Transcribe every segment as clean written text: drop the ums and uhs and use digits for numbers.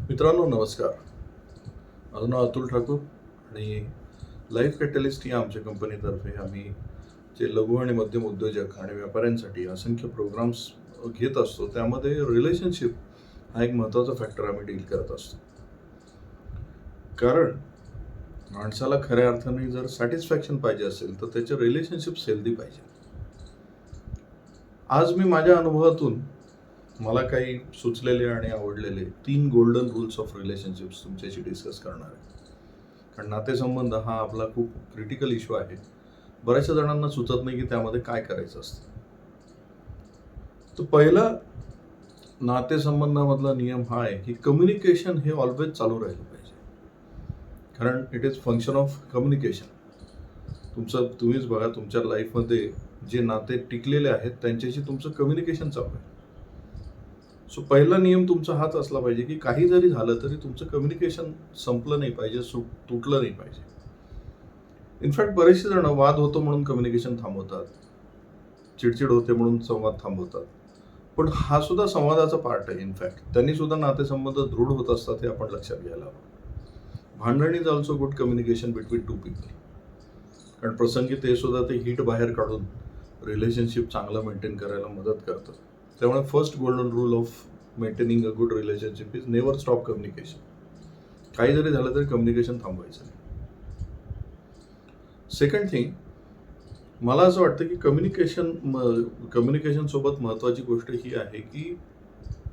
मित्रांनो नमस्कार. माझं नाव अतुल ठाकूर आणि लाईफ कॅटलिस्ट या आमच्या कंपनीतर्फे आम्ही जे लघु आणि मध्यम उद्योजक आणि व्यापाऱ्यांसाठी असंख्य प्रोग्राम्स घेत असतो. त्यामध्ये रिलेशनशिप हा एक महत्त्वाचा फॅक्टर आम्ही डील करत असतो. कारण माणसाला खऱ्या अर्थाने जर सॅटिस्फॅक्शन पाहिजे असेल तर त्याचे रिलेशनशिप्स हेल्दी पाहिजे. आज मी माझ्या अनुभवातून मला काही सुचलेले आणि आवडलेले 3 गोल्डन रूल्स ऑफ रिलेशनशिप्स तुमच्याशी डिस्कस करणार आहे. कारण नातेसंबंध हा आपला खूप क्रिटिकल इश्यू आहे. बऱ्याचशा जणांना सुचत नाही की त्यामध्ये काय करायचं असतं. तर पहिला नातेसंबंधामधला नियम हा आहे की कम्युनिकेशन हे ऑलवेज चालू राहिलं पाहिजे. कारण it is function of communication. तुम्हीच बघा तुमच्या लाईफमध्ये जे नाते टिकलेले आहेत त्यांच्याशी तुमचं कम्युनिकेशन चालू आहे. सो पहिला नियम तुमचा हाच असला पाहिजे की काही जरी झालं तरी तुमचं कम्युनिकेशन संपलं नाही पाहिजे, तुटलं नाही पाहिजे. इनफॅक्ट बरेचसे जण वाद होतो म्हणून कम्युनिकेशन थांबवतात, चिडचिड होते म्हणून संवाद थांबवतात. पण हा सुद्धा संवादाचा पार्ट आहे. इनफॅक्ट त्यांनी सुद्धा नातेसंबंध दृढ होत असतात हे आपण लक्षात घ्यायला हवं. भांडण is also good communication between two people. कारण प्रसंगी ते सुद्धा ते हीट बाहेर काढून रिलेशनशिप चांगलं मेंटेन करायला मदत करतं. त्यामुळे first golden rule of maintaining a good relationship is never stop communication. काही जरी झालं तरी कम्युनिकेशन थांबवायचं नाही. सेकंड थिंग, मला असं वाटतं की कम्युनिकेशन सोबत महत्त्वाची गोष्ट ही आहे की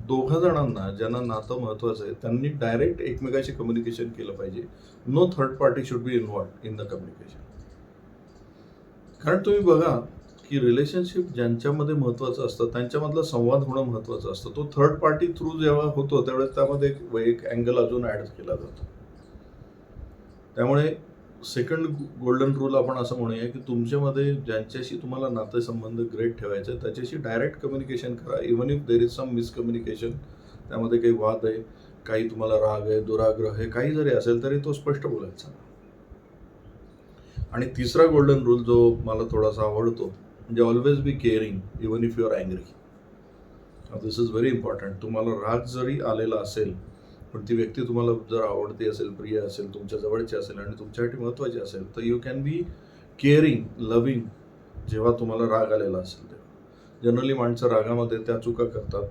दोघा जणांना ज्यांना नातं महत्त्वाचं आहे त्यांनी डायरेक्ट एकमेकाशी कम्युनिकेशन केलं पाहिजे. No third party should be involved in the communication. कारण तुम्ही बघा की रिलेशनशिप ज्यांच्यामध्ये महत्त्वाचं असतं त्यांच्यामधला संवाद होणं महत्त्वाचं असतं. तो थर्ड पार्टी थ्रू जेव्हा होतो त्यावेळेस त्यामध्ये एक अँगल अजून ॲड केला जातो. त्यामुळे सेकंड गोल्डन रूल आपण असं म्हणूया की तुमच्यामध्ये ज्यांच्याशी तुम्हाला नातेसंबंध ग्रेट ठेवायचे त्याच्याशी डायरेक्ट कम्युनिकेशन करा. Even if there is some miscommunication, त्यामध्ये काही वाद आहे, काही तुम्हाला राग आहे, दुराग्रह आहे, काही जरी असेल तरी तो स्पष्ट बोलायचा. आणि तिसरा गोल्डन रूल जो मला थोडासा आवडतो म्हणजे always be caring even if you are angry. This is very important. तुम्हाला राग जरी आलेला असेल पण ती व्यक्ती तुम्हाला जर आवडती असेल, प्रिय असेल, तुमच्या जवळची असेल आणि तुमच्यासाठी महत्त्वाची असेल तर you can be caring, loving जेव्हा तुम्हाला राग आलेला असेल तेव्हा. जनरली माणसं रागामध्ये त्या चुका करतात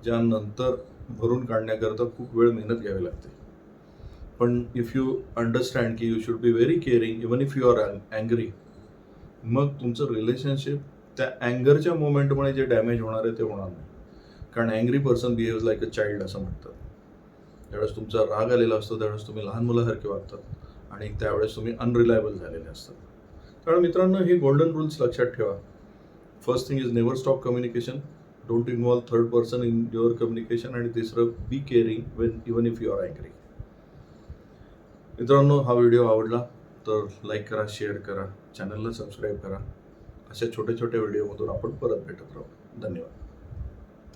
ज्या नंतर भरून काढण्याकरता खूप वेळ मेहनत घ्यावी लागते. पण इफ यू अंडरस्टँड की you should be very caring even if you are angry, मग तुमचं रिलेशनशिप त्या अँगरच्या मोमेंटमुळे जे डॅमेज होणार आहे ते होणार नाही. कारण angry person behaves like a child असं म्हणतात. ज्यावेळेस तुमचा राग आलेला असतो त्यावेळेस तुम्ही लहान मुलासारखे वागतात आणि त्यावेळेस तुम्ही अनरिलायबल झालेले असतात. त्यामुळे मित्रांनो हे गोल्डन रूल्स लक्षात ठेवा. First thing is never stop communication. Don't involve third person in your communication. आणि तिसरं, be caring when even if you are angry. मित्रांनो हा व्हिडिओ आवडला तर लाईक करा, शेअर करा, चॅनलला सबस्क्राईब करा. अशा छोट्या छोट्या व्हिडिओमधून आपण परत भेटत राहू. धन्यवाद.